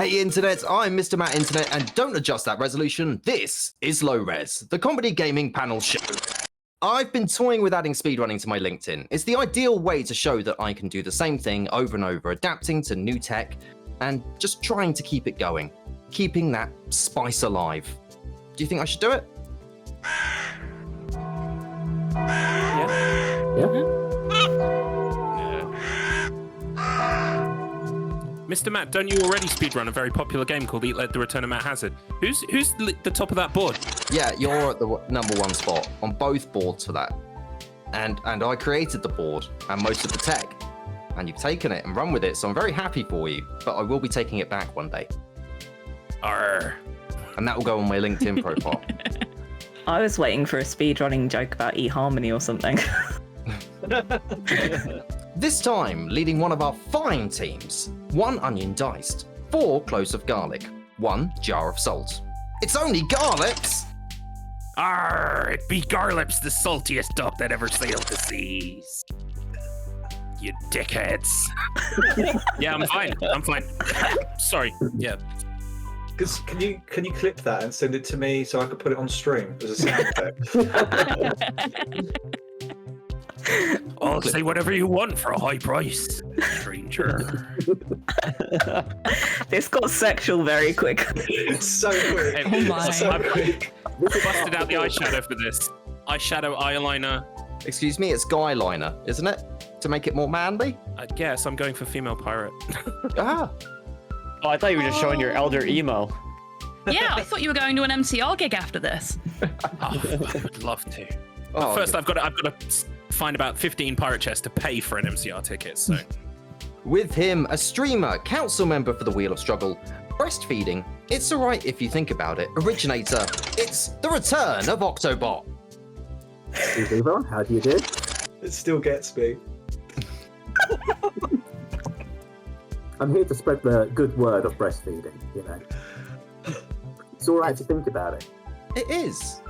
Hey Internet, I'm Mr. Matt Internet, and don't adjust that resolution. This is Low Res, the comedy gaming panel show. I've been toying with adding speedrunning to my LinkedIn. It's the ideal way to show that I can do the same thing over and over, adapting to new tech, and just trying to keep it going, keeping that spice alive. Do you think I should do it? Yeah. Mr. Matt, don't you already speedrun a very popular game called Eat Let the Return of Matt Hazard? Who's the top of that board? Yeah, you're at the #1 spot on both boards for that. And I created the board and most of the tech. And you've taken it and run with it, so I'm very happy for you. But I will be taking it back one day. Arr. And that will go on my LinkedIn profile. I was waiting for a speedrunning joke about eHarmony or something. This time, leading one of our fine teams, 1 onion diced, 4 cloves of garlic, 1 jar of salt. It's only Garlips! Arr, it be Garlips, the saltiest duck that ever sailed the seas. You dickheads. Yeah, I'm fine. Sorry, yeah. Can you clip that and send it to me so I could put it on stream as a sound effect? I'll say whatever you want for a high price, stranger. This got sexual very quickly. It's so quick. Oh my. So quick. Busted out the eyeshadow for this. Eyeshadow, eyeliner. Excuse me, it's guy liner, isn't it? To make it more manly? I guess I'm going for female pirate. Ah, Oh, I thought you were just showing your elder emo. Yeah, I thought you were going to an MCR gig after this. Oh, I would love to. But Oh, first, I've got to find about 15 pirate chests to pay for an MCR ticket. So, with him, a streamer, council member for the Wheel of Struggle, breastfeeding, it's alright if you think about it, originator, it's the return of Octobot. Everyone, how do you do? It still gets me. I'm here to spread the good word of breastfeeding, you know. It's all right to think about it. It is.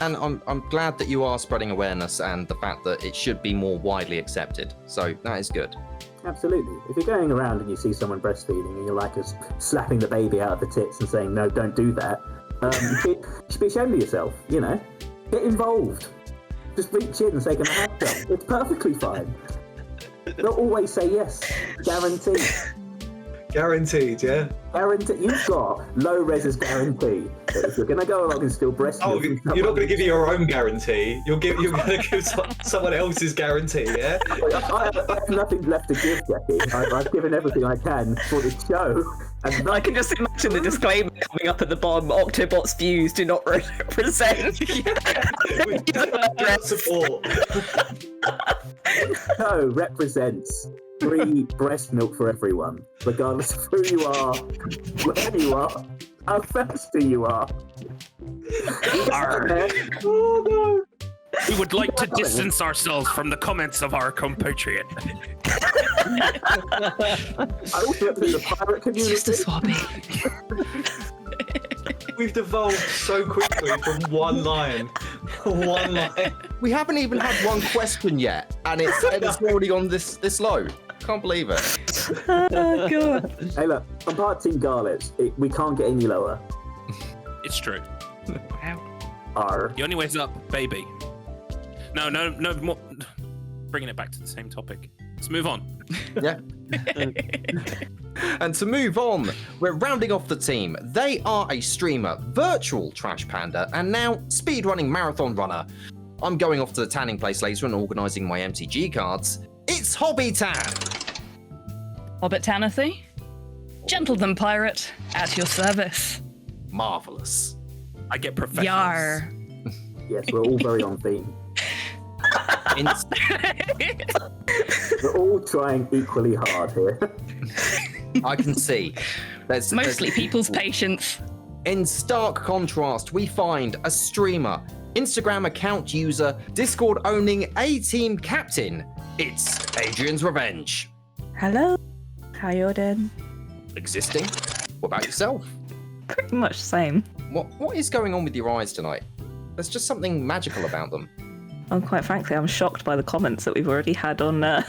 And I'm glad that you are spreading awareness and the fact that it should be more widely accepted. So that is good. Absolutely. If you're going around and you see someone breastfeeding and you're like just slapping the baby out of the tits and saying, no, don't do that, you should be ashamed of yourself, you know. Get involved. Just reach in and say, can I have some? It's perfectly fine. They'll always say yes. Guaranteed. Guaranteed, yeah? Guaranteed. You've got Low Rez's guarantee that if you're going to go along and still breastfeed... Oh, you're not going to give you your own guarantee. You're going to give someone else's guarantee, yeah? I have nothing left to give, Jackie. I've given everything I can for this show. And I can just imagine the disclaimer coming up at the bottom. Octobot's views do not represent. Support. No, represents free breast milk for everyone, regardless of who you are, where you are, how thirsty you are. Oh, no. we would like to distance ourselves from the comments of our compatriot. I also represent the pirate community. Just a swabby. We've devolved so quickly from one line. One line. We haven't even had one question yet, and it's already on this low. Can't believe it. Oh, God. Hey, look, I'm part of Team Garlips. We can't get any lower. It's true. R. The only way's up, baby. No, more. Bringing it back to the same topic. Let's move on. Yeah. And to move on, we're rounding off the team. They are a streamer, virtual trash panda, and now speedrunning marathon runner. I'm going off to the tanning place later and organising my MTG cards. It's HobbyTan. Hobbit Tanathy, gentleman pirate, at your service. Marvellous. I get professionals. Yar. Yes, we're all very on theme. We're all trying equally hard here. I can see. There's Mostly people's patience. In stark contrast, we find a streamer, Instagram account user, Discord owning A-team captain. It's Adrian's Revenge. Hello. How you doing? Existing? What about yourself? Pretty much the same. What is going on with your eyes tonight? There's just something magical about them. Quite frankly, I'm shocked by the comments that we've already had on on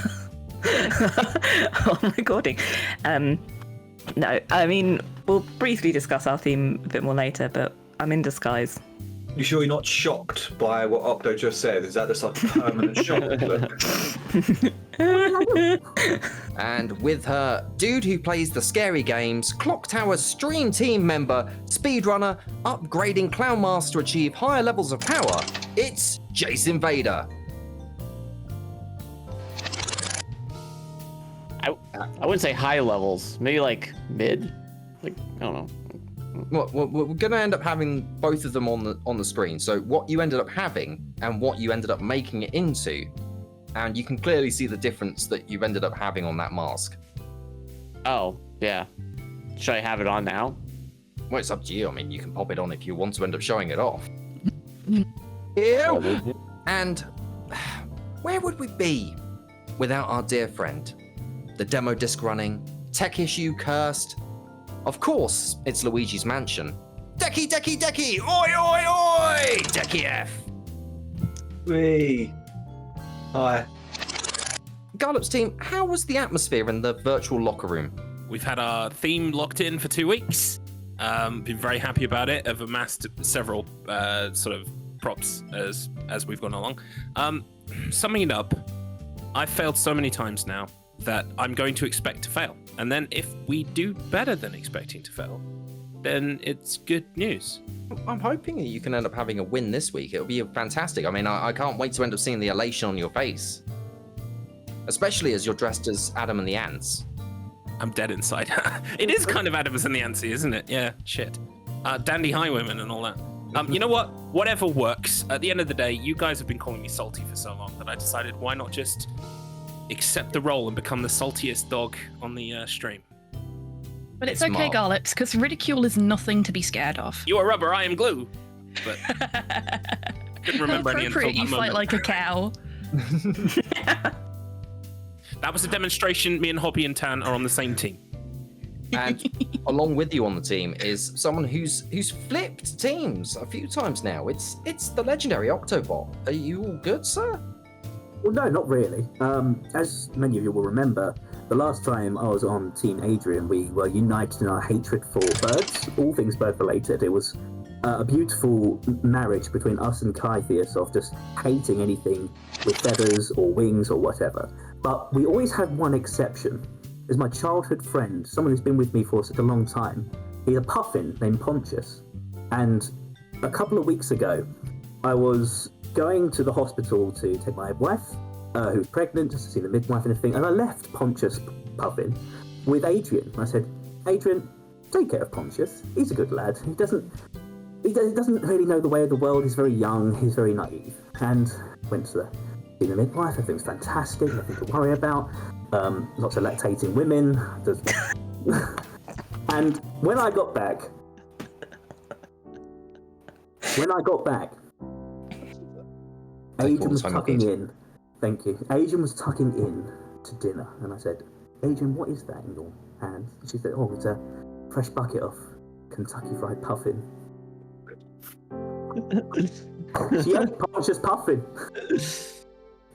recording. No, I mean, we'll briefly discuss our theme a bit more later, but I'm in disguise. You sure you're not shocked by what Octo just said? Is that just like a permanent shock? And with her, dude who plays the scary games, Clock Tower stream team member, speedrunner, upgrading Clown Master to achieve higher levels of power, it's JaseInvader. I wouldn't say high levels, maybe like mid. Like, I don't know. Well, we're going to end up having both of them on the screen. So what you ended up having and what you ended up making it into, and you can clearly see the difference that you've ended up having on that mask. Oh, yeah. Should I have it on now? Well, it's up to you. I mean, you can pop it on if you want to end up showing it off. Ew. And where would we be without our dear friend? The demo disc running, tech issue cursed. Of course, it's Luigi's Mansion. Decky, Decky, Decky! Oi, oi, oi! DeccyF! Wee. Hi. Garlips team, how was the atmosphere in the virtual locker room? We've had our theme locked in for 2 weeks. Been very happy about it. Have amassed several sort of props as we've gone along. Summing it up, I've failed so many times now that I'm going to expect to fail. And then if we do better than expecting to fail, then it's good news. I'm hoping that you can end up having a win this week. It'll be fantastic. I mean, I can't wait to end up seeing the elation on your face. Especially as you're dressed as Adam and the Ants. I'm dead inside. It is kind of Adams and the Antsy, isn't it? Yeah, shit. Dandy Highwaymen and all that. You know what? Whatever works. At the end of the day, you guys have been calling me salty for so long that I decided why not just accept the role and become the saltiest dog on the stream. But it's okay, Smart. Garlips, because ridicule is nothing to be scared of. You are rubber, I am glue. But I couldn't remember any until Appropriate, that you fight moment. like a cow. That was a demonstration. Me and HobbyTan are on the same team. And along with you on the team is someone who's flipped teams a few times now. It's the legendary Octobot. Are you all good, sir? Well, no, not really. As many of you will remember, the last time I was on Team Adrian, we were united in our hatred for birds, all things bird related. It was a beautiful marriage between us and Kythius of just hating anything with feathers or wings or whatever. But we always had one exception. There's my childhood friend, someone who's been with me for such a long time. He's a puffin named Pontious. And a couple of weeks ago, I was going to the hospital to take my wife, who was pregnant, just to see the midwife and everything, and I left Pontious Puffin with Adrian. I said, Adrian, take care of Pontious. He's a good lad. He doesn't really know the way of the world. He's very young. He's very naive. And went to see the midwife. Everything's fantastic. Nothing to worry about. Lots of lactating women. And when I got back, Adrian was tucking in. Thank you. Adrian was tucking in to dinner, and I said, Adrian, what is that in your hand? And she said, oh, it's a fresh bucket of Kentucky Fried Puffin. She ate Pontious Puffin.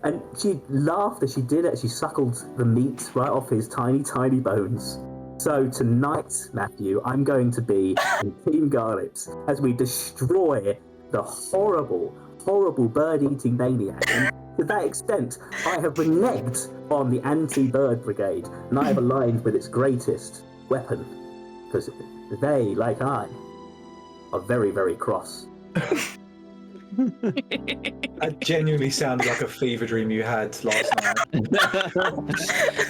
And she laughed as she did it. She suckled the meat right off his tiny, tiny bones. So tonight, Matthew, I'm going to be in Team Garlips as we destroy the horrible, horrible bird-eating maniac. And to that extent, I have reneged on the anti-bird brigade, and I have aligned with its greatest weapon, because they, like I, are very, very cross. That genuinely sounded like a fever dream you had last night.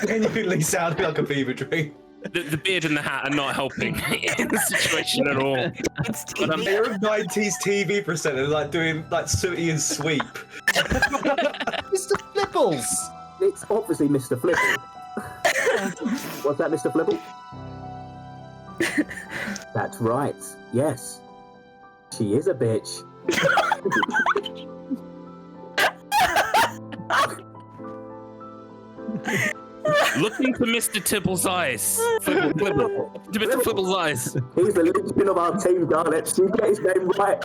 Genuinely sounded like a fever dream. The beard and the hat are not helping in the situation at all. But, You're a 90s TV presenter, like doing like Sooty and Sweep. Mr. Flibbles! It's obviously Mr. Flibble. What's that, Mr. Flibble? That's right. Yes. She is a bitch. look into Mr. Tibble's eyes. Flibble. To Mr. Flibble's eyes. He's the linchpin of our team, Garlips. You get his name right.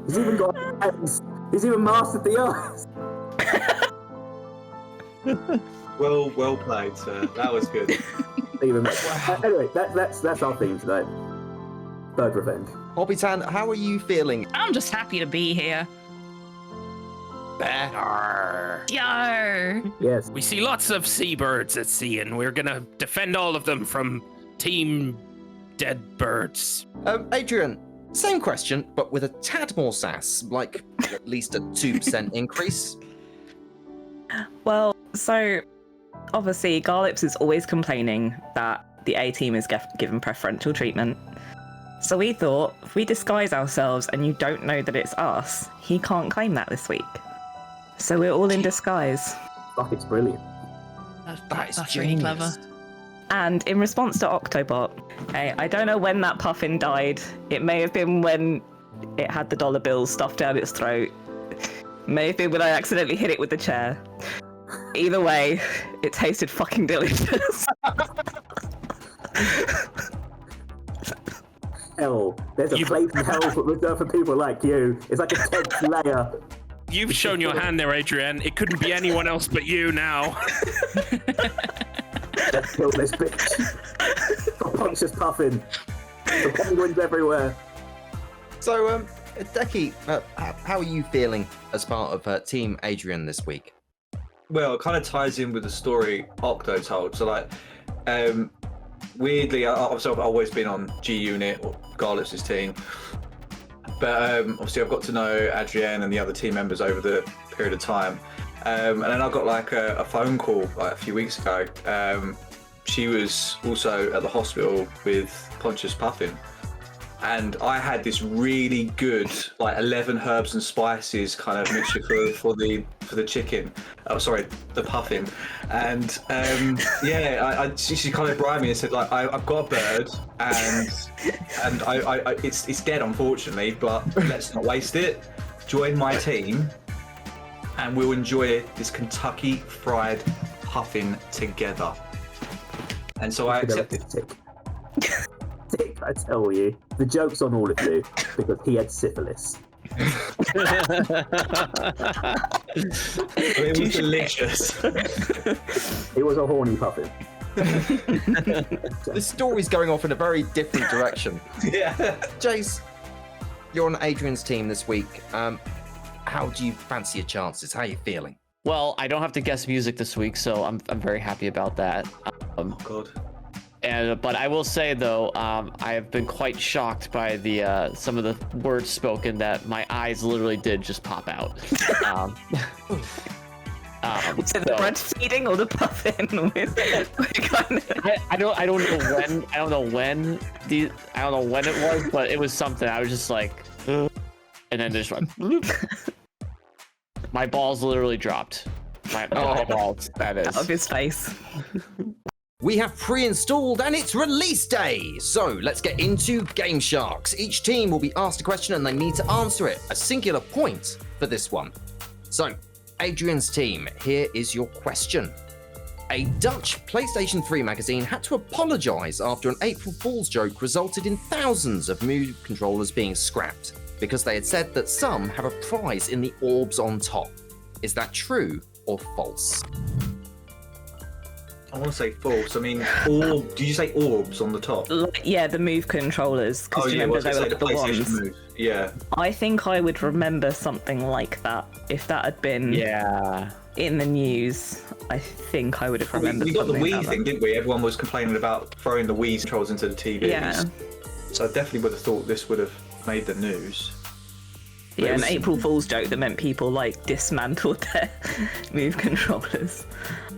He's even got hands. He's even mastered the eyes. Well played, sir. That was good. Even anyway, that's our theme today. Bird revenge. HobbyTan, how are you feeling? I'm just happy to be here. Better. Yo. Yes. We see lots of seabirds at sea, and we're gonna defend all of them from Team Dead Birds. Adrian, same question, but with a tad more sass, like at least a 2% increase. Well, so obviously Garlips is always complaining that the A team is given preferential treatment. So we thought, if we disguise ourselves and you don't know that it's us, he can't claim that this week. So we're all in disguise. Fuck, it's brilliant. That's really clever. And in response to Octobot, hey, I don't know when that puffin died. It may have been when it had the dollar bills stuffed down its throat. May have been when I accidentally hit it with the chair. Either way, it tasted fucking delicious. Hell, there's a place in hell reserved for people like you. It's like a 10th layer. You've shown your hand there, Adrian. It couldn't be anyone else but you now. Let's kill this bitch. For Pontious Puffin. The penguins everywhere. So, Decky, how are you feeling as part of Team Adrian this week? Well, it kind of ties in with the story Octo told. So, like, weirdly, obviously I've always been on G Unit or Garlips' team, but obviously I've got to know Adrienne and the other team members over the period of time, and then I got like a phone call like a few weeks ago. She was also at the hospital with Pontious Puffin, and I had this really good like 11 herbs and spices kind of mixture for the chicken. Oh, sorry, the puffin. And yeah, she kind of bribed me and said like I've got a bird and it's dead unfortunately, but let's not waste it. Join my team, and we'll enjoy this Kentucky Fried Puffin together. And so I accepted. Tick, I tell you, the joke's on all of you because he had syphilis. It was delicious. He was a horny puffin. The story's going off in a very different direction. Yeah. Jace, you're on Adrian's team this week. How do you fancy your chances? How are you feeling? Well, I don't have to guess music this week, so I'm very happy about that. Oh God. But I will say though, I have been quite shocked by the some of the words spoken that my eyes literally did just pop out. Was it the breastfeeding or the puffin? I don't know when it was, but it was something. I was just like, and then just went, my balls literally dropped. My balls, that is. Out of his face. We have pre-installed and it's release day! So let's get into Game Sharks. Each team will be asked a question and they need to answer it. A singular point for this one. So, Adrian's team, here is your question. A Dutch PlayStation 3 magazine had to apologise after an April Fool's joke resulted in thousands of Move controllers being scrapped because they had said that some have a prize in the orbs on top. Is that true or false? I want to say false. I mean, orb. Did you say orbs on the top? Yeah, the Move controllers. Because you remember they were like the ones. Move. Yeah. I think I would remember something like that if that had been in the news. I think I would have remembered. We got the something Wii about thing, that. didn't we? Everyone was complaining about throwing the Wii controls into the TVs. Yeah. So I definitely would have thought this would have made the news. Yeah, an April Fool's joke that meant people like dismantled their Move controllers.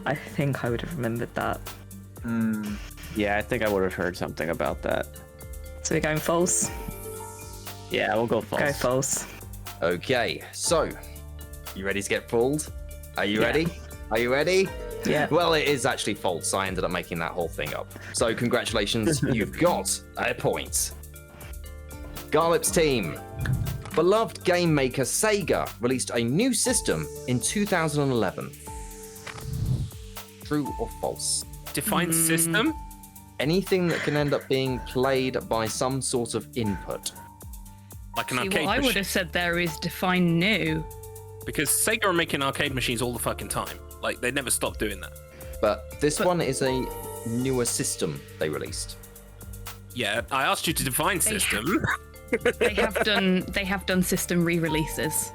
I think I would have remembered that. Yeah, I think I would have heard something about that. So we're going false? Yeah, we'll go false. Go false. Okay, so, you ready to get fooled? Are you ready? Are you ready? Yeah. Well, it is actually false. I ended up making that whole thing up. So congratulations, you've got a point. Garlips team. Beloved game maker Sega released a new system in 2011. True or false? Define system? Anything that can end up being played by some sort of input. Like an See, arcade what I machine. would have said there is define new. Because Sega are making arcade machines all the fucking time. Like, they never stop doing that. But this one is a newer system they released. Yeah, I asked you to define system. They have done system re-releases,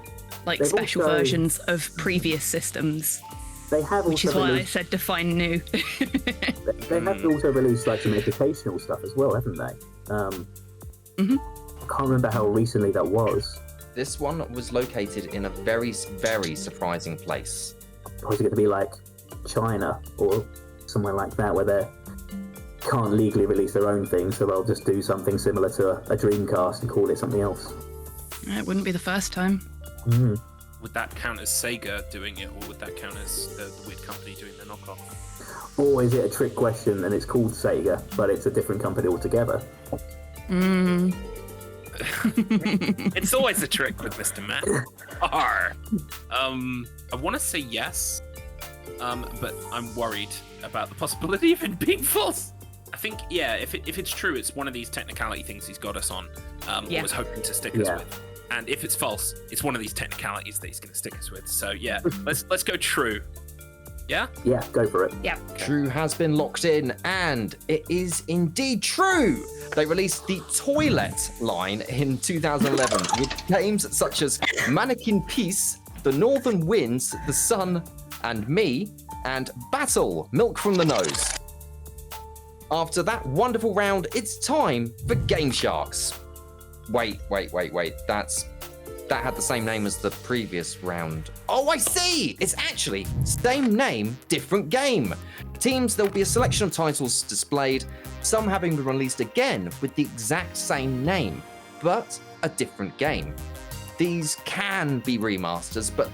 like They've special also- versions of previous systems, They have which is also why I released, said define new. they have also released like some educational stuff as well, haven't they? I can't remember how recently that was. This one was located in a very, very surprising place. Was it going to be like China or somewhere like that, where they can't legally release their own thing, so they'll just do something similar to a Dreamcast and call it something else? It wouldn't be the first time. Would that count as Sega doing it, or would that count as the weird company doing the knockoff? Or is it a trick question and it's called Sega, but it's a different company altogether? It's always a trick with Mr. Matt. I want to say yes, but I'm worried about the possibility of it being false. I think, yeah, if it's true, it's one of these technicality things he's got us on, or was hoping to stick us with. And if it's false, it's one of these technicalities that he's going to stick us with. So yeah, let's go true. Yeah? Yeah, go for it. Yeah. True has been locked in, and it is indeed true. They released the Toilet line in 2011 with games such as Mannequin Peace, The Northern Winds, The Sun, and Me, and Battle, Milk from the Nose. After that wonderful round, it's time for Game Sharks. Wait. That had the same name as the previous round. Oh, I see! It's actually same name, different game. Teams, there will be a selection of titles displayed, some having been released again with the exact same name, but a different game. These can be remasters, but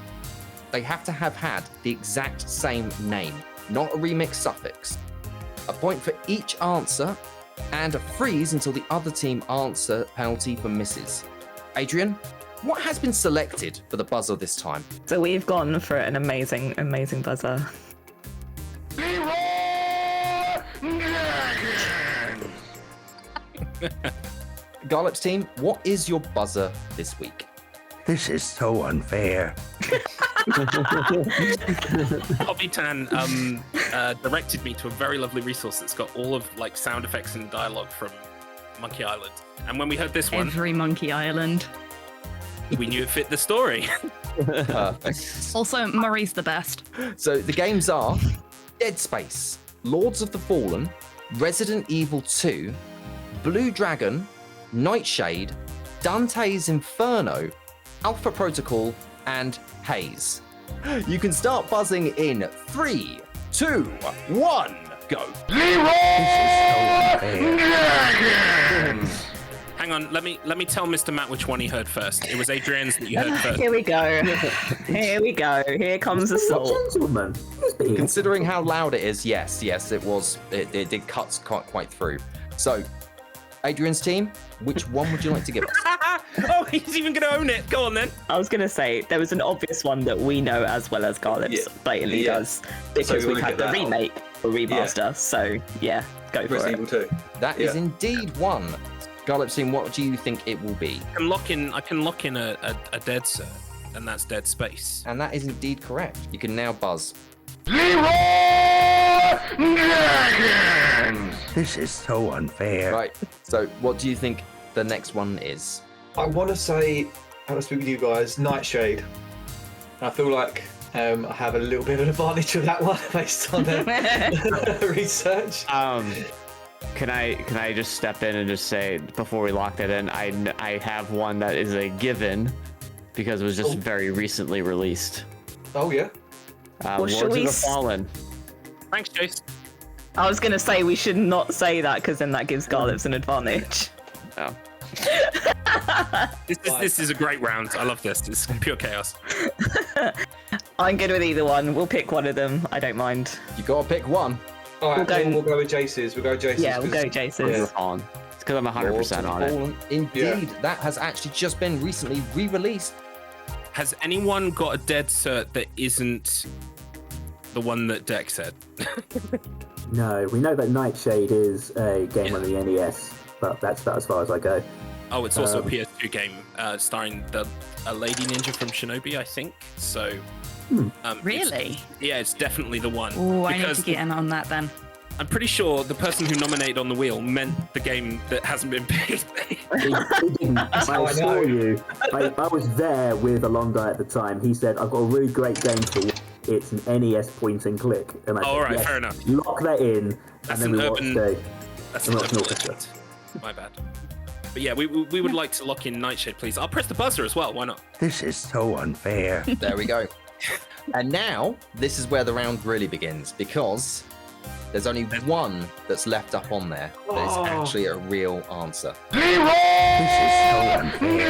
they have to have had the exact same name, not a remix suffix. A point for each answer, and a freeze until the other team answer penalty for misses. Adrian, what has been selected for the buzzer this time? So we've gone for an amazing, amazing buzzer. Garlips team, what is your buzzer this week? This is so unfair. HobbyTan directed me to a very lovely resource that's got all of like sound effects and dialogue from Monkey Island. And when we heard this one, Every Monkey Island. we knew it fit the story. Perfect. Also, Murray's the best. So the games are Dead Space, Lords of the Fallen, Resident Evil 2, Blue Dragon, Nightshade, Dante's Inferno, Alpha Protocol, and Haze. You can start buzzing in 3, 2, 1, go. Hang on, let me tell Mr. Matt which one he heard first. It was Adrian's that you heard first. Here we go. Here we go. Here comes Assault. Gentlemen, who's being- Considering how loud it is, yes, it was. It did cut quite through. So, Adrian's team, which one would you like to give us? Oh, he's even going to own it. Go on then. I was going to say, there was an obvious one that we know as well as Garlips blatantly does, because we we've wanna had get the that on. remake or remaster, so yeah, go for Resident it. Evil 2. That is indeed one. Garlips team, what do you think it will be? I can lock in a dead cert, and that's Dead Space. And that is indeed correct. You can now buzz. This is so unfair. Right, so what do you think the next one is? I want to say, how to speak with you guys, Nightshade. I feel like I have a little bit of an advantage of that one based on research. Can I just step in and just say, before we lock that in, I have one that is a given because it was just very recently released. Oh yeah. Lords should of we the s- Fallen. Thanks, Chase. I was going to say we should not say that because then that gives Garlips an advantage. Oh. This is a great round. I love this. It's pure chaos. I'm good with either one. We'll pick one of them. I don't mind. You gotta pick one. All right, We'll go- we'll go with Jace's. We'll go with Jace's. Yeah, we'll go 'cause- Lords Jace's. of the Fallen. It's because I'm 100% on it. Fallen. Indeed, that has actually just been recently re-released. Has anyone got a dead cert that isn't the one that Deck said? No, we know that Nightshade is a game on the NES, but that's about as far as I go. Oh, it's also a PS2 game starring a lady ninja from Shinobi, I think. So, Really? it's definitely the one. Oh, I need Because to get in on that then. I'm pretty sure the person who nominated on the wheel meant the game that hasn't been picked. He didn't. I assure you. I was there with Alonda at the time. He said, "I've got a really great game for you. It's an NES point and click." And I said, all right, yes, fair enough. lock that in, That's and then an we urban- watched That's I'm an not urban sure. legend. My bad. But yeah, we would like to lock in Nightshade, please. I'll press the buzzer as well. Why not? This is so unfair. There we go. And now, this is where the round really begins, because there's only one that's left up on there that is actually a real answer. This is so unfair.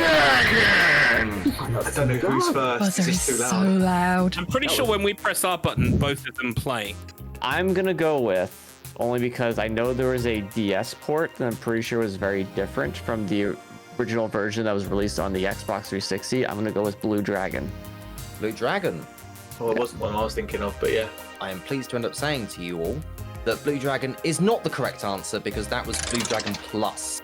I don't know who's first. Buzzer It's is too so loud. loud. I'm pretty sure when we press our button, both of them play. I'm gonna go with, only because I know there was a DS port that I'm pretty sure was very different from the original version that was released on the Xbox 360. I'm gonna go with Blue Dragon. Blue Dragon. Well, it wasn't one I was thinking of, but yeah. I am pleased to end up saying to you all that Blue Dragon is not the correct answer, because that was Blue Dragon Plus.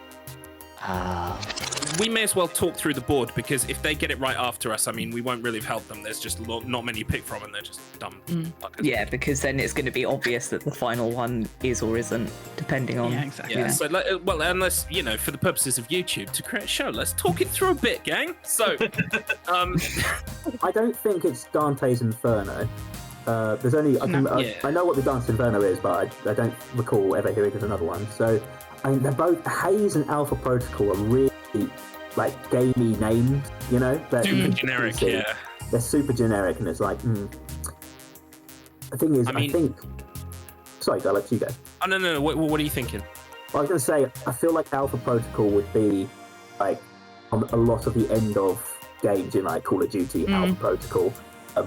We may as well talk through the board, because if they get it right after us, I mean, we won't really have helped them. There's just not many to pick from, and they're just dumb fuckers. Yeah, because then it's going to be obvious that the final one is or isn't, depending on. Yeah, exactly. Yeah, so, well, unless, you know, for the purposes of YouTube, to create a show, let's talk it through a bit, gang. So, I don't think it's Dante's Inferno. There's only I know what the Dante's Inferno is, but I don't recall ever hearing of another one. So I mean, they're both Haze and Alpha Protocol are really like gamey names, you know. super generic, yeah. They're super generic, and it's like, The thing is, I think. Sorry, Garlips, you go. Oh no! What are you thinking? I was going to say, I feel like Alpha Protocol would be like on a lot of the end of games in like Call of Duty, Alpha Protocol,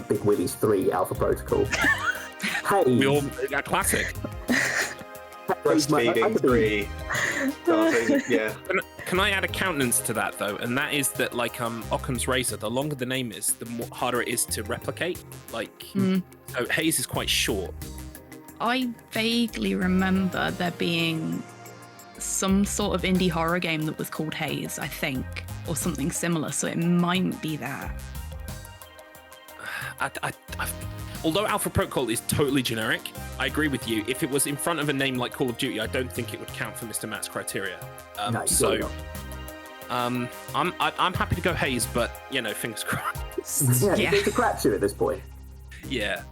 Big Willy's 3, Alpha Protocol. Hey, We all a classic. Breastfeeding 3. Yeah. Can I add a countenance to that though? And that is that like Occam's razor, the longer the name is, the more harder it is to replicate. Like so Haze is quite short. I vaguely remember there being some sort of indie horror game that was called Haze, I think, or something similar. So it might be that. Although Alpha Protocol is totally generic, I agree with you. If it was in front of a name like Call of Duty, I don't think it would count for Mr. Matt's criteria. No, I'm happy to go Haze, but you know, fingers crossed. yeah, it's a crapshoot at this point. Yeah,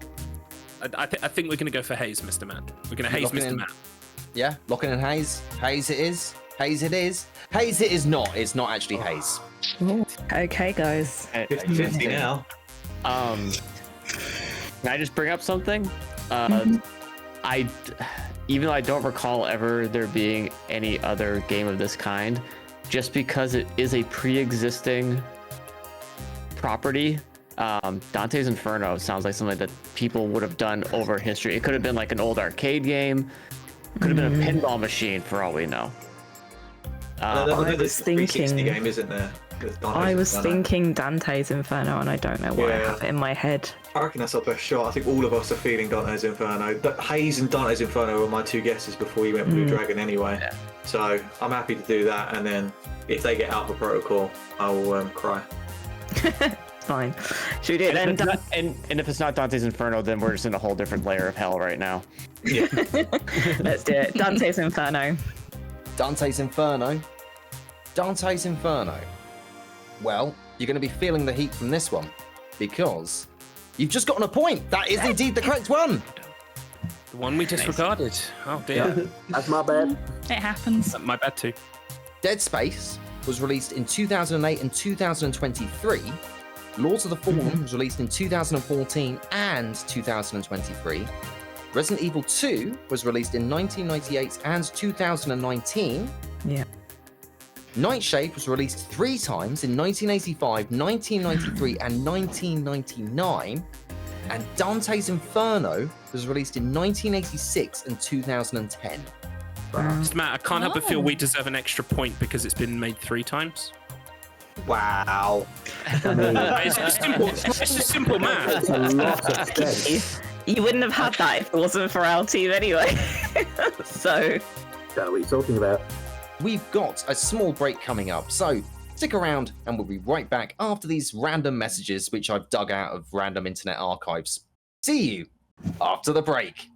I think we're gonna go for Haze, Mr. Matt. We're gonna Haze Locking Mr. in. Matt. Yeah, locking in Haze. Haze it is. Haze it is. Haze it is not. It's not actually Haze. Okay, guys. 50-50 now. Can I just bring up something? Even though I don't recall ever there being any other game of this kind, just because it is a pre-existing property, Dante's Inferno sounds like something that people would have done over history. It could have been like an old arcade game. It could have been a pinball machine for all we know. I was thinking 360 game, isn't there? I was thinking Dante's Inferno, and I don't know why I have it in my head. I reckon that's our best shot. I think all of us are feeling Dante's Inferno. Haze and Dante's Inferno were my two guesses before you went Blue Dragon anyway. Yeah. So I'm happy to do that, and then if they get Alpha Protocol, I will cry. Fine. Should we do it then? And if it's not Dante's Inferno, then we're just in a whole different layer of hell right now. Yeah. Let's do it. Dante's Inferno. Dante's Inferno. Dante's Inferno. Well, you're going to be feeling the heat from this one, because you've just gotten a point. That is indeed the correct one. The one we disregarded. Oh dear. That's my bad. It happens. My bad too. Dead Space was released in 2008 and 2023. Lords of the Fallen was released in 2014 and 2023. Resident Evil 2 was released in 1998 and 2019. Yeah. Nightshade was released 3 times in 1985, 1993, and 1999. And Dante's Inferno was released in 1986 and 2010. Mr. Matt, I can't help but feel we deserve an extra point because it's been made 3 times. Wow. It's just simple math. That's a lot of steps. You wouldn't have had that if it wasn't for our team anyway. So. What are you talking about? We've got a small break coming up, so stick around and we'll be right back after these random messages which I've dug out of random internet archives. See you after the break.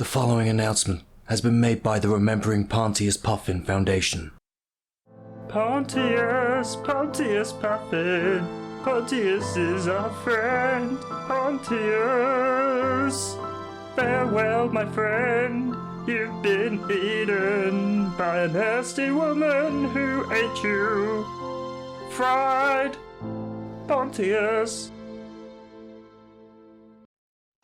following announcement has been made by the Remembering Pontious Puffin Foundation. Pontious Puffin. Pontius is our friend. Pontius. Farewell, my friend. You've been eaten by a nasty woman who ate you. Fried. Pontius.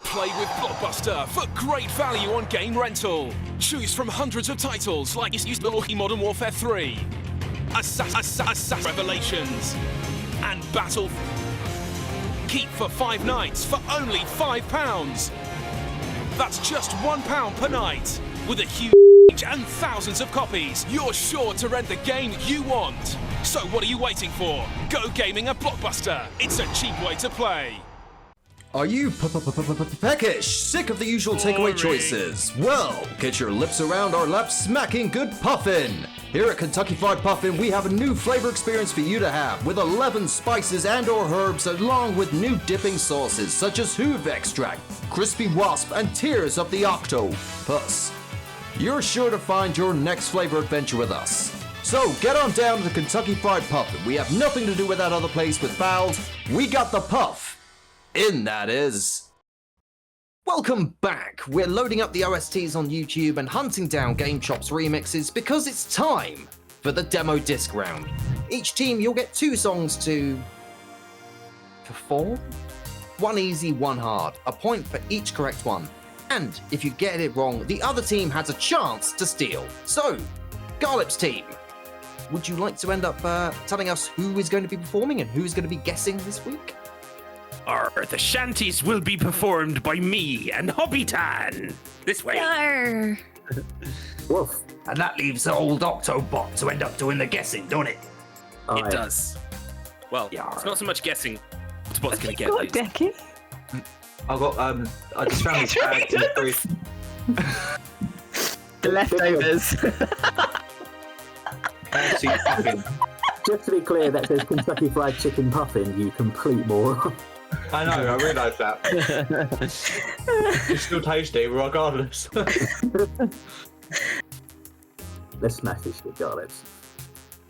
Play with Blockbuster for great value on game rental. Choose from hundreds of titles like Modern Warfare 3, Assassin's Revelations, and Battle. Keep for 5 nights for only £5. That's just £1 per night. With a huge and thousands of copies, you're sure to rent the game you want. So what are you waiting for? Go gaming at Blockbuster. It's a cheap way to play. Are you peckish? Sick of the usual takeaway choices? Well, get your lips around our lap-smacking good puffin. Here at Kentucky Fried Puffin, we have a new flavor experience for you to have, with 11 spices and/or herbs, along with new dipping sauces such as Hoove Extract, Crispy Wasp, and Tears of the Octopus. You're sure to find your next flavor adventure with us. So get on down to the Kentucky Fried Puffin. We have nothing to do with that other place with fouls. We got the puff. In that is. Welcome back. We're loading up the OSTs on YouTube and hunting down Game Chop's remixes because it's time for the demo disc round. Each team, you'll get 2 songs to perform. 1 easy, 1 hard. A point for each correct one. And if you get it wrong, the other team has a chance to steal. So, Garlips team, would you like to end up telling us who is going to be performing and who's going to be guessing this week? The shanties will be performed by me and HobbyTan. This way. Yarr. Woof. And that leaves the old Octobot to end up doing the guessing, don't it? It does. Well, it's not so much guessing. It's what's going to get Got these. Decky? I got I just found these bags in the fridge. The leftovers. Fancy puffin. Just to be clear, that says Kentucky Fried Chicken Puffin, you complete moron. I know, I realised that. It's still tasty, regardless. Let's smash this shit, Garlips.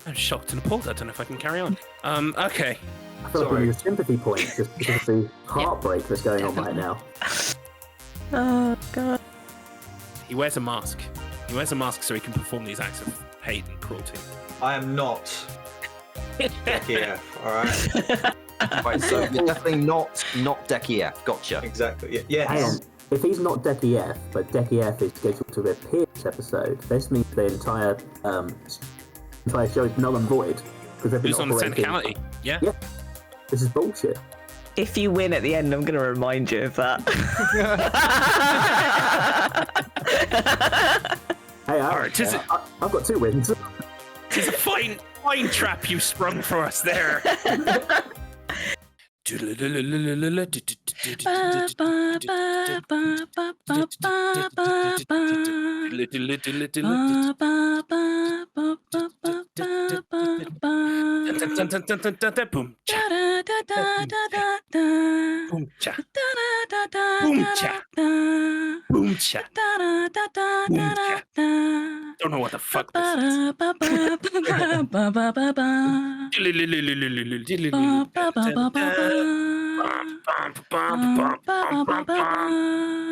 I'm shocked and appalled. I don't know if I can carry on. Okay. I feel like we need a sympathy point just because of the heartbreak that's going on right now. Oh, God. He wears a mask. He wears a mask so he can perform these acts of hate and cruelty. I am not DeccyF, alright? Right, so you're definitely not DeccyF. Gotcha. Exactly, yes. Hang on. If he's not DeccyF, but DeccyF is scheduled to appear this episode, this means the entire show is null and void. Because they've been Who's on the operating... technicality? Yeah. Yeah. This is bullshit. If you win at the end, I'm going to remind you of that. Hey, I've got 2 wins. It's a fine trap you sprung for us there. Boom cha. Boom cha. Boom cha. Boom cha. Boom cha. Don't know what the fuck this is.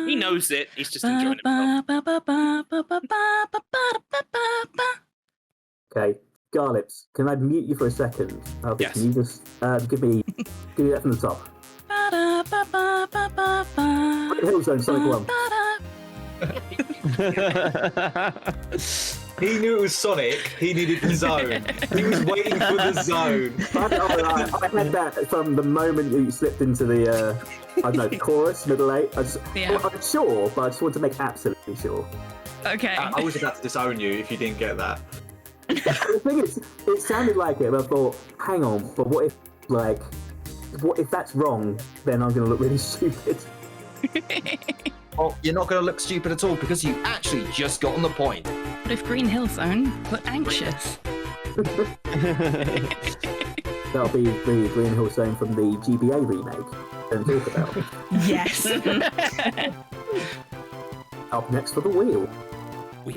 He knows it. He's just enjoying himself. Okay, Garlips, can I mute you for a second? Yes. Can you just give me that from the top? Hillzone Sonic 1. He knew it was Sonic, he needed the zone. He was waiting for the zone. I had that from the moment you slipped into the, I don't know, chorus, middle 8. I'm sure, but I just want to make absolutely sure. Okay. I was about to disown you if you didn't get that. The thing is, it sounded like it, but I thought, hang on, but what if that's wrong, then I'm going to look really stupid. Oh, you're not going to look stupid at all because you actually just got on the point. What if Green Hill Zone put anxious? That'll be the Green Hill Zone from the GBA remake. Don't talk about. Yes. Up next for the wheel.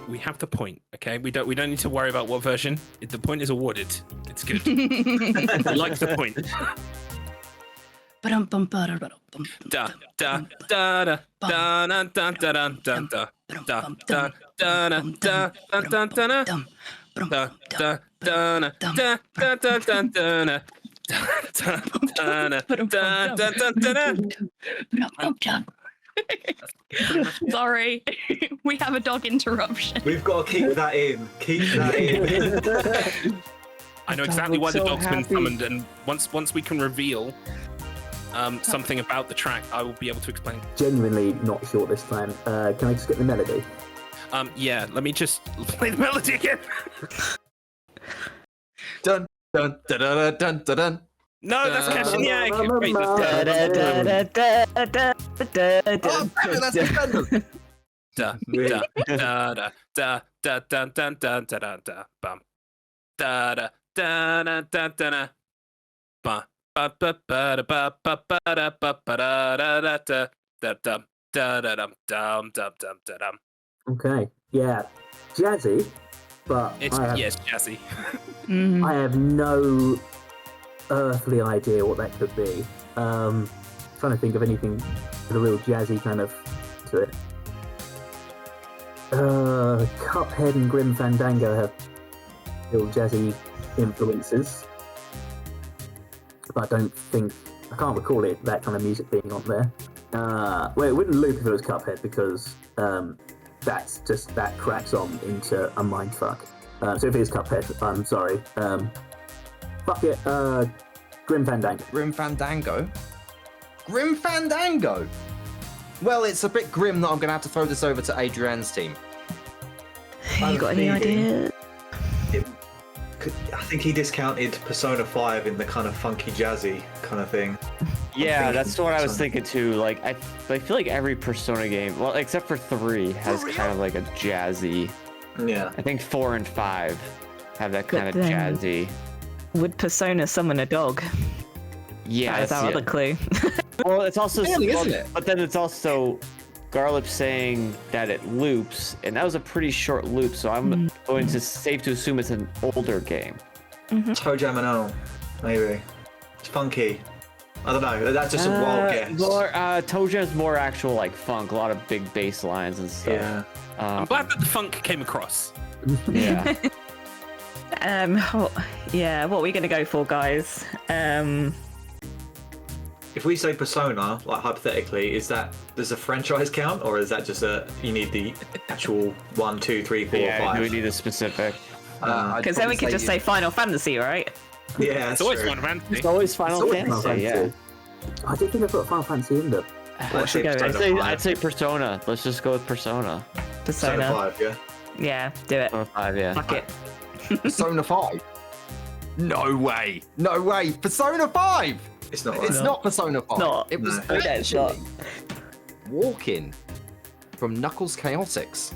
We have the point, okay? We don't need to worry about what version. The point is awarded. It's good. I like the point. Da da da da da da da da da da da da da da da. Sorry, we have a dog interruption. We've got to keep that in. Keep that in. I know exactly why the dog's been summoned, and once we can reveal something about the track, I will be able to explain. Genuinely not sure this time. Can I just get the melody? Yeah, let me just play the melody again. Dun dun dun dun dun dun dun. No, that's catching the egg. Wait, Oh, that's the da da da da da da da da da da da bum da da da da da da ba ba ba ba ba ba ba da ba ba da da da da da da da dum dum dum dum dum. Okay, yeah, jazzy, but It's yes, Jazzy. I have no earthly idea what that could be. Trying to think of anything with a real jazzy kind of to it. Cuphead and Grim Fandango have real jazzy influences, but I can't recall that kind of music being on there. Well, it wouldn't loop if it was Cuphead because that cracks on into a mindfuck. So if it is Cuphead, I'm sorry. Fuck it, Grim Fandango. Grim Fandango? Grim Fandango? Well, it's a bit grim that I'm going to have to throw this over to Adrian's team. You got any ideas? I think he discounted Persona 5 in the kind of funky jazzy kind of thing. Yeah, that's what I was thinking too. Like, I feel like every Persona game, well, except for 3, has kind of like a jazzy. Yeah. I think 4 and 5 have that kind But of then- jazzy. Would Persona summon a dog? Yeah, That's our other clue. Well, it's also, Really, isn't it? but then it's also Garlips saying that it loops, and that was a pretty short loop. So I'm going to safe to assume it's an older game. Toe Jam and O, maybe. It's funky. I don't know. That's just a wild guess. More, Toe Jam's more actual like funk, a lot of big bass lines and stuff. Yeah. I'm glad that the funk came across. Yeah. What are we gonna go for, guys? If we say Persona, like hypothetically, does a franchise count, or is that just you need the actual 1, 2, 3, 4, Yeah, 5? do we need a specific? Because then we could just say Final Fantasy, right? Yeah, It's always Final Fantasy. It's always Final It's always Fantasy, Final yeah. Fantasy. I don't think I've got Final Fantasy in there. What should we go with? I'd say Persona. Let's just go with Persona. Persona Persona. 5, yeah. Yeah, do it. Persona 5, yeah. Fuck it. Persona 5? No way. No way. Persona 5! It's not right. It's not Persona 5. Not. It was No. Okay, it's not. actually Walk-In from Knuckles Chaotix.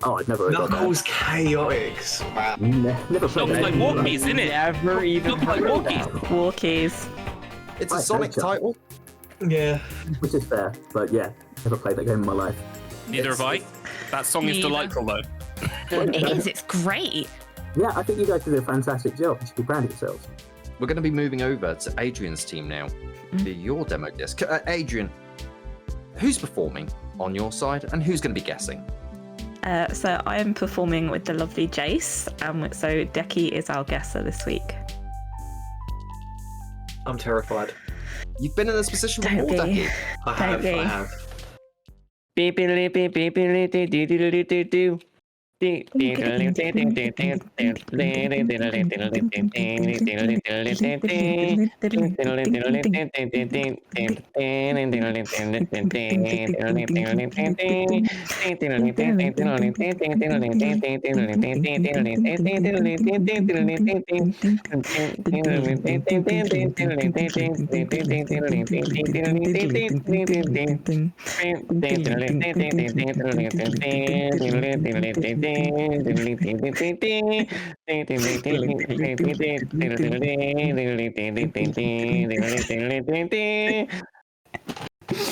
Oh, I'd never heard of that. Knuckles Chaotix. Wow. Never played Looks that. like Walkies, isn't it? Never even Looks like heard of Walkies. that. Walkies. It's a Right, Sonic no chance. title. Yeah. Which is fair, but yeah, never played that game in my life. Neither have I. That song is Neither. delightful, though. It is. It's great. Yeah, I think you guys did a fantastic job. You should be proud of yourselves. We're going to be moving over to Adrian's team now for your demo disc. Adrian, who's performing on your side and who's going to be guessing? So I am performing with the lovely Jace, so Decky is our guesser this week. I'm terrified. You've been in this position Don't before, be. Decky. I have. be. I have. Beep, beep, beep, beep, beep, beep, beep, do, do, do, do, do, do.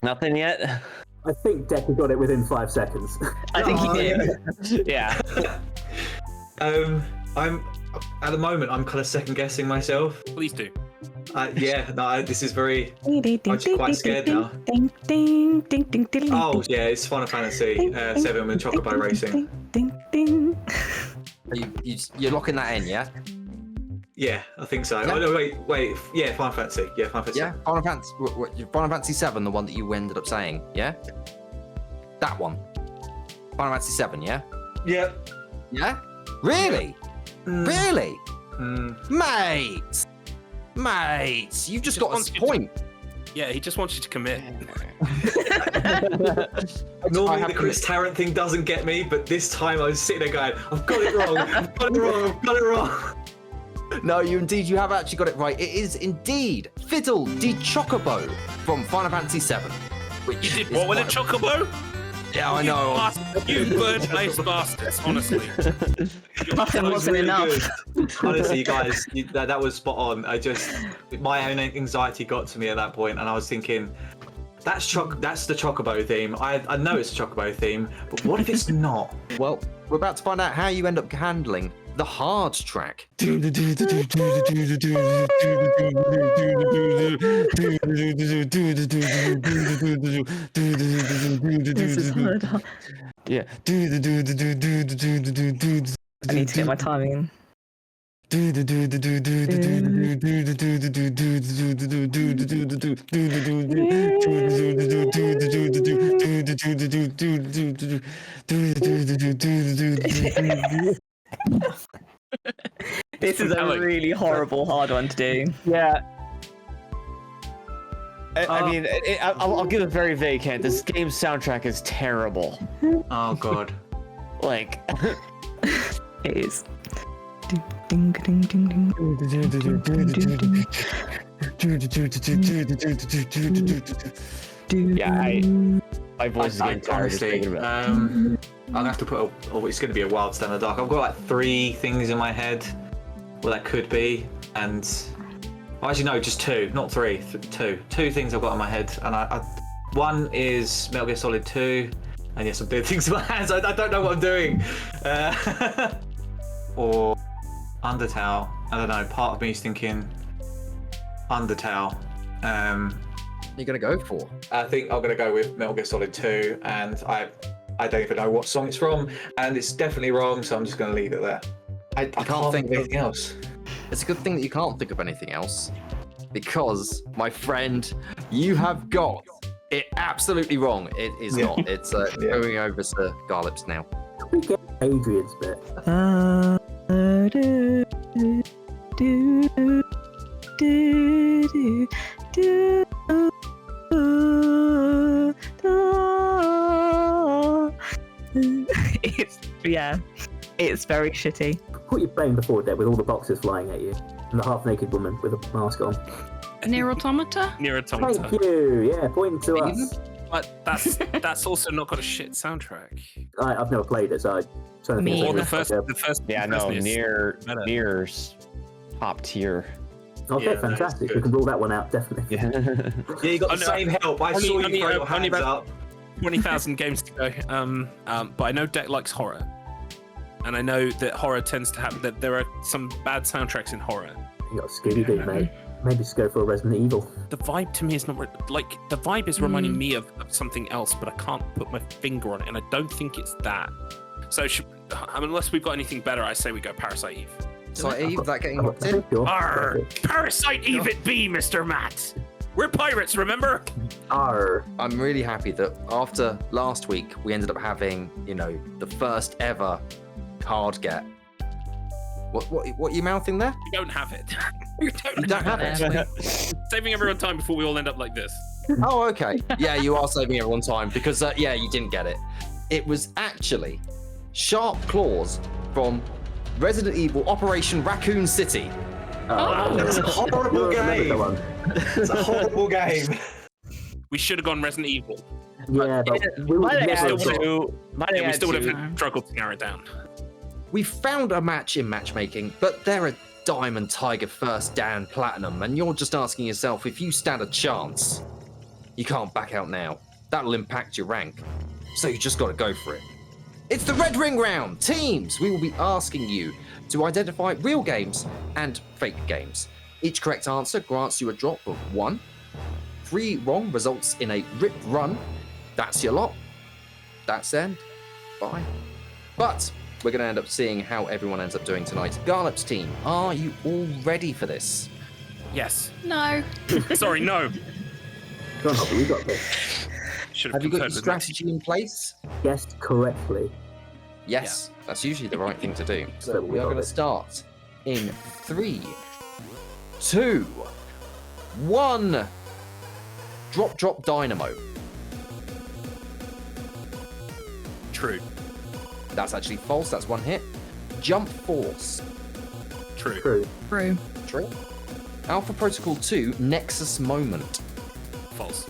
Nothing yet. I think Decky got it within 5 seconds. I think he did. Yeah. I'm at the moment. I'm kind of second guessing myself. Please do. This is very. I'm just quite scared now. Ding, ding, ding, ding, ding, Oh yeah, it's Final Fantasy 7 with Chocobo Racing. ding, ding. You're locking that in, yeah? Yeah, I think so. Yeah. Oh no, wait. Yeah, Final Fantasy. Yeah, Final Fantasy. Yeah, Final Fantasy 7, the one that you ended up saying, yeah? That one. Final Fantasy 7, yeah? Yeah. Yeah? Really? Really? Mate, you've just got a point. Yeah, he just wants you to commit. Normally the Chris Tarrant thing doesn't get me, but this time I was sitting there going, I've got it wrong, I've got it wrong. No, you have actually got it right. It is indeed Fiddle de Chocobo from Final Fantasy 7. You did what with a chocobo? Yeah, I know. You bird-faced bastards, honestly. Puffin wasn't enough. Honestly, you guys, that was spot on. My own anxiety got to me at that point, and I was thinking, that's the Chocobo theme. I know it's a Chocobo theme, but what if it's not? Well, we're about to find out how you end up handling the hard track. This is hard. Yeah. I need to get my timing. This is a really horrible, hard one to do. Yeah. I mean, I'll give a very vague hint. This game's soundtrack is terrible. Oh god. Like, It is. Ding, ding, ding, ding. yeah, my voice is getting tired just honestly, thinking about it. I'm gonna have to put it's gonna be a wild stand in the dark. I've got like 3 things in my head where that could be, and actually no, just 2, not 3, 2 things I've got in my head, and one is Metal Gear Solid 2, and yes, I'm doing things in my hands. I don't know what I'm doing, or Undertale. I don't know. Part of me is thinking Undertale. You're gonna go for? I think I'm gonna go with Metal Gear Solid 2, and I don't even know what song it's from, and it's definitely wrong, so I'm just gonna leave it there. I can't think of anything else. It's a good thing that you can't think of anything else, because, my friend, you have got it absolutely wrong. It is not. It's going over to Garlips now. Can we get Adrian's bit? It's very shitty. What you're playing before, Deb, with all the boxes flying at you, and the half-naked woman with a mask on. Near Automata? Near Automata. Thank you. Yeah, pointing to us. But that's also not got a shit soundtrack. I've never played it, so I don't Me think Or it's the like first. Yeah, no, is better. near's top tier. Okay, Yeah, that is fantastic. good. We can rule that one out, definitely. Yeah. Yeah, you got the no, same help. I saw you throw your hands up. 20,000 games to go. But I know Deck likes horror, and I know that horror tends to have that there are some bad soundtracks in horror. You got Scooby-Doo, mate. Maybe just go for a Resident Evil. The vibe to me is not like the vibe is reminding me of something else, but I can't put my finger on it, and I don't think it's that. So, unless we've got anything better, I say we go Parasite Eve. So Eve, that getting locked in? Sure. Arr! Parasite Eve it be, Mr. Matt. We're pirates, remember? Arr. I'm really happy that after last week, we ended up having, the first ever card get. What are you mouthing there? You don't have it. You don't have it. Saving everyone time before we all end up like this. Oh, okay. Yeah, you are saving everyone time because, you didn't get it. It was actually Sharp Claws from Resident Evil Operation Raccoon City. That's a horrible game. It's a horrible game. We should have gone Resident Evil. Yeah, but we would Might never add have got- to. We still would have struggled to narrow it down. We found a match in matchmaking, but they're a Diamond, Tiger, First Dan, Platinum, and you're just asking yourself if you stand a chance. You can't back out now. that'll impact your rank. So you just gotta go for it. It's the Red Ring round! Teams! We will be asking you to identify real games and fake games. Each correct answer grants you a drop of 1. 3 wrong results in a rip run. That's your lot. That's end. Bye. But we're going to end up seeing how everyone ends up doing tonight. Garlips team, are you all ready for this? Yes. No. Sorry, no. Go on, Hobby, we got this. Should Have you got your conferred with Maxi. strategy in place? Guessed correctly. Yes, that's usually the right thing to do. So So we are got going to it. start in 3, 2, 1. Drop, drop, dynamo. True. That's actually false. That's 1 hit. Jump force. True. True. True. True. Alpha Protocol 2, Nexus Moment. False.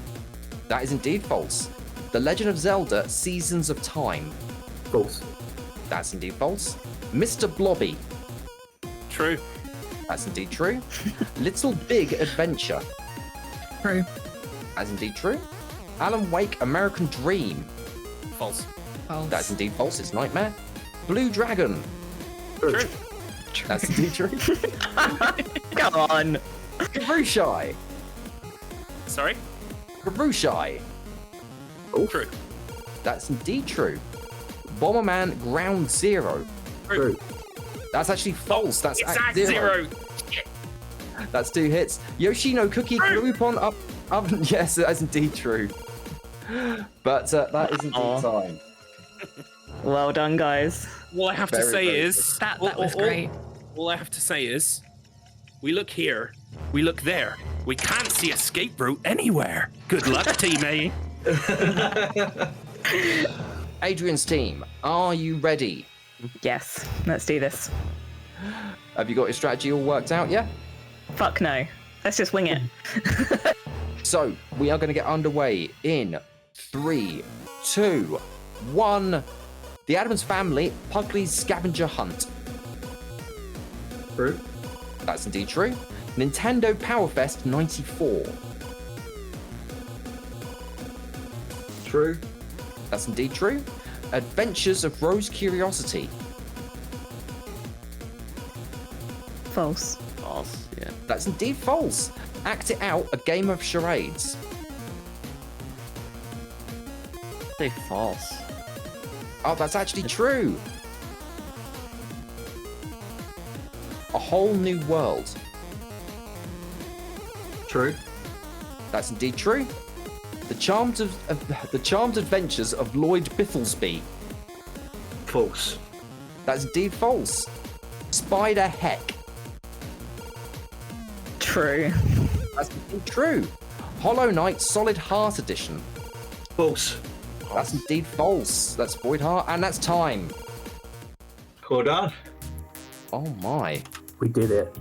That is indeed false. The Legend of Zelda, Seasons of Time. False. That's indeed false. Mr. Blobby. True. That's indeed true. Little Big Adventure. True. That's indeed true. Alan Wake, American Dream. False. False. That's indeed false. It's Nightmare. Blue Dragon. True. That's indeed true. Come on. Karushai. Sorry? Karushai. True. That's indeed true. Bomberman Ground Zero. True. That's actually false. That's It's Act Act Zero. That's 2 hits. Yoshino Cookie Groupon up. Yes, that's indeed true. But that is indeed time. Well done, guys. All I have to Very, say very is That was great. All I have to say is, we look here, we look there. We can't see escape route anywhere. Good luck, team A. Adrian's team, are you ready? Yes, let's do this. Have you got your strategy all worked out, yeah? Fuck no. Let's just wing it. So, we are going to get underway in 3, 2, 1. The Addams Family, Pugly's Scavenger Hunt. True. That's indeed true. Nintendo Powerfest 94. True. That's indeed true. Adventures of Rose Curiosity. False. False. Yeah. That's indeed false. Act It Out, a game of charades. Say false. Oh, that's actually true. A Whole New World. True. That's indeed true. The Charmed Adventures of Lloyd Bithelsby. False. That's indeed false. Spider Heck. True. That's indeed true. Hollow Knight Solid Heart Edition. False. That's indeed false. That's Void Heart, and that's time. Well done. Oh my. We did it.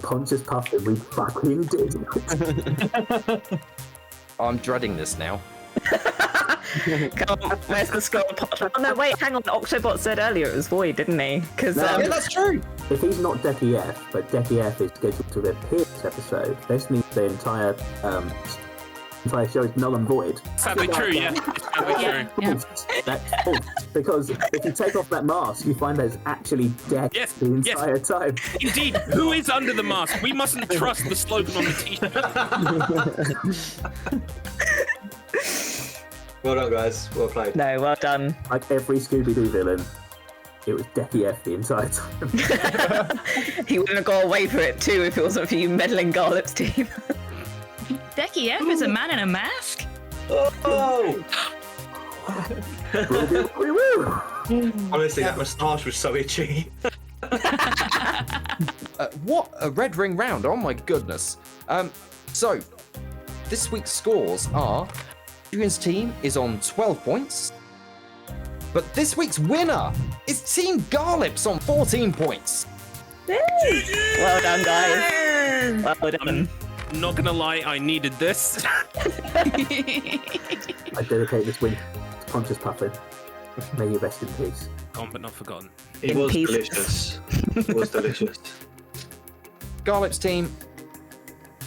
Pontious Puffin, we fucking did it. I'm dreading this now. Come on, where's the scroll? Oh no, wait, hang on. Octobot said earlier it was Void, didn't he? Because No. Yeah, that's true. If he's not DeccyF, but DeccyF is scheduled to appear this episode, this means the entire show is null and void. Sadly true, yeah. Sadly true. Yeah. That's false. Because if you take off that mask, you find that it's actually dead Yes, the entire time. Indeed, who is under the mask? We mustn't trust the slogan on the t-shirt. Well done, guys. Well played. no, well done. Like every Scooby-Doo villain, it was DeccyF the entire time. He wouldn't have got away for it too if it wasn't for you meddling Garlips team. DeccyF is a man in a mask? Oh! Woo-woo. Honestly, that moustache was so itchy. What a red ring round. Oh my goodness. So, this week's scores are Adrian's team is on 12 points. But this week's winner is Team Garlips on 14 points. Well done, guys. Well done. I'm not gonna lie, I needed this. I dedicate this win to Pontious Puffin. May you rest in peace. Gone but not forgotten. It In was pieces. delicious. It was delicious. Garlips team,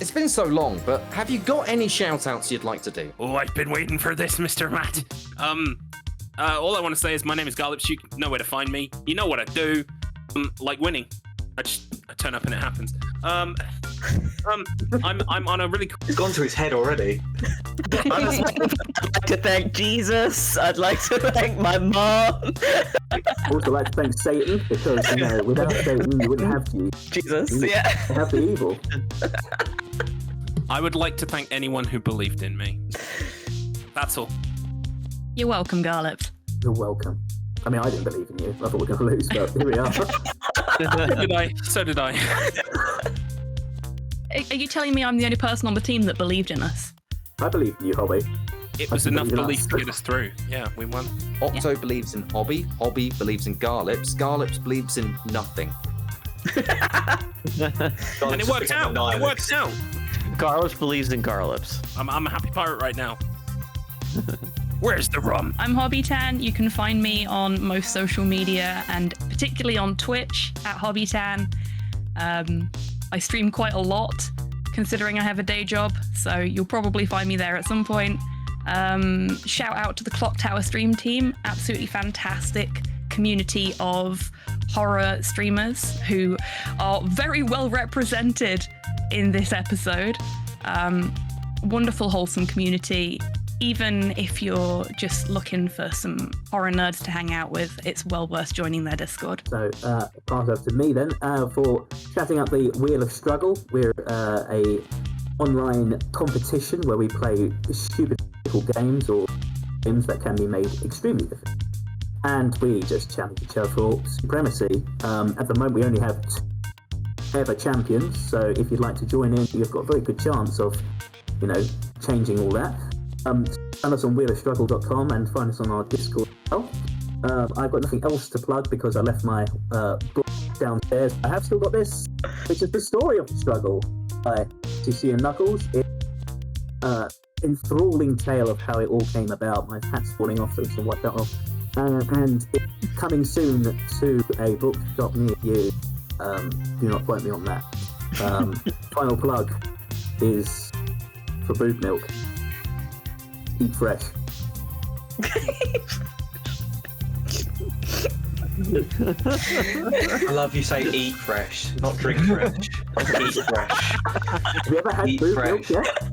It's been so long, but have you got any shout-outs you'd like to do? Oh, I've been waiting for this, Mr. Matt. All I want to say is my name is Garlips. You know where to find me. You know what I do. Like winning. I turn up and it happens. I'm on a really. It's gone to his head already. I'd like to thank Jesus. I'd like to thank my mom. I'd also like to thank Satan, because, you know, without Satan, you wouldn't have Jesus, you yeah. have the evil. I would like to thank anyone who believed in me. That's all. You're welcome, Garlips. You're welcome. I mean, I didn't believe in you. I thought we were going to lose, but here we are. So did I. Are you telling me I'm the only person on the team that believed in us? I believe in you, Hobby. It was enough belief to get us through. Yeah, we won. Octo believes in Hobby. Hobby believes in Garlips. Garlips believes in nothing. And it worked out. It worked out. Garlips believes in Garlips. I'm a happy pirate right now. Where's the rum? I'm HobbyTan. You can find me on most social media and particularly on Twitch at HobbyTan. I stream quite a lot considering I have a day job, so you'll probably find me there at some point. Shout out to the Clock Tower stream team. Absolutely fantastic community of horror streamers who are very well represented in this episode. Wonderful, wholesome community. Even if you're just looking for some horror nerds to hang out with, it's well worth joining their Discord. So, pass over to me then for chatting up the Wheel of Struggle. We're a online competition where we play stupid games or games that can be made extremely difficult. And we just challenge each other for supremacy. At the moment, we only have 2 ever champions, so if you'd like to join in, you've got a very good chance of, you know, changing all that. Find us on wheelofstruggle.com and find us on our Discord as well. I've got nothing else to plug because I left my book downstairs. I have still got this, which is the story of the struggle by CC and Knuckles. It's enthralling tale of how it all came about. My hat's falling off, so I wiped that off. And it's coming soon to a bookshop near you. Do not quote me on that. Final plug is for Boob Milk. Eat fresh. I love you say eat fresh, not drink fresh. Eat fresh. Have you ever had Eat Boob fresh. Milk yet?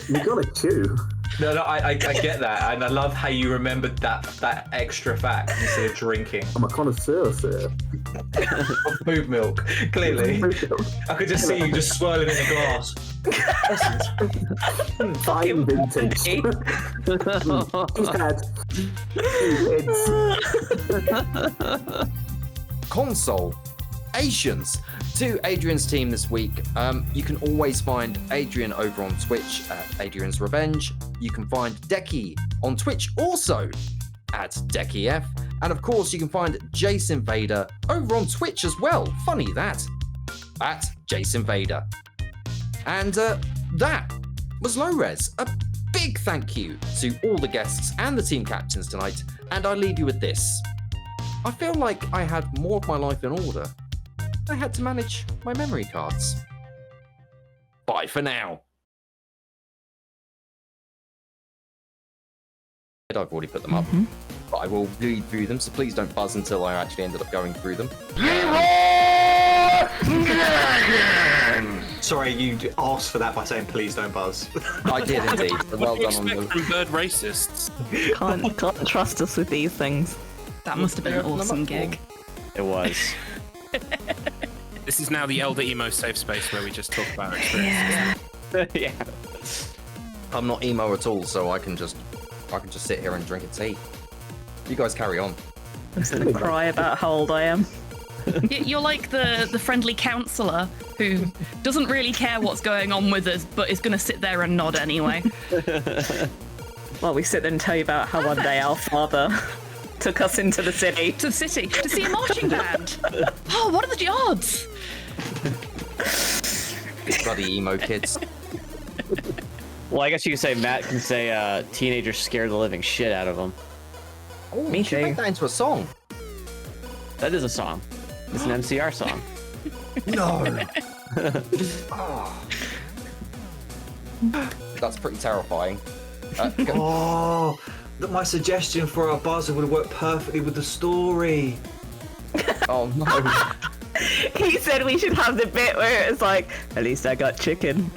You gotta chew. No, I get that, and I love how you remembered that extra fact instead of drinking. I'm a connoisseur, sir. Of boob milk, clearly. I could just see you just swirling in a glass. Fine vintage. He's had 2 kids. Console. Asians. To Adrian's team this week, you can always find Adrian over on Twitch at Adrian's Revenge. You can find Decky on Twitch also at DeccyF. And of course, you can find JaseInvader over on Twitch as well. Funny that. At JaseInvader. And that was Low Res. A big thank you to all the guests and the team captains tonight. And I leave you with this. I feel like I had more of my life in order. I had to manage my memory cards. Bye for now. I've already put them up, but I will read through them, so please don't buzz until I actually ended up going through them. Sorry, you asked for that by saying please don't buzz. I did indeed. Well done on Expect from bird racists. Can't trust us with these things. That must have been an awesome gig. It was. This is now the Elder Emo safe space where we just talk about our experiences. Yeah. I'm not emo at all, so I can just sit here and drink a tea. You guys carry on. I'm just gonna cry about how old I am. You're like the friendly counsellor who doesn't really care what's going on with us, but is going to sit there and nod anyway. Well, we sit there and tell you about how one day our father took us into the city. To the city to see a marching band. Oh, what are the odds? Bloody emo kids. Well, I guess you could say Matt can say teenagers scared the living shit out of him. Oh, Me you should too. make that into a song. That is a song. It's an MCR song. No. Oh. That's pretty terrifying. Oh, my suggestion for our buzzer would work perfectly with the story. Oh no. He said we should have the bit where it's like, at least I got chicken.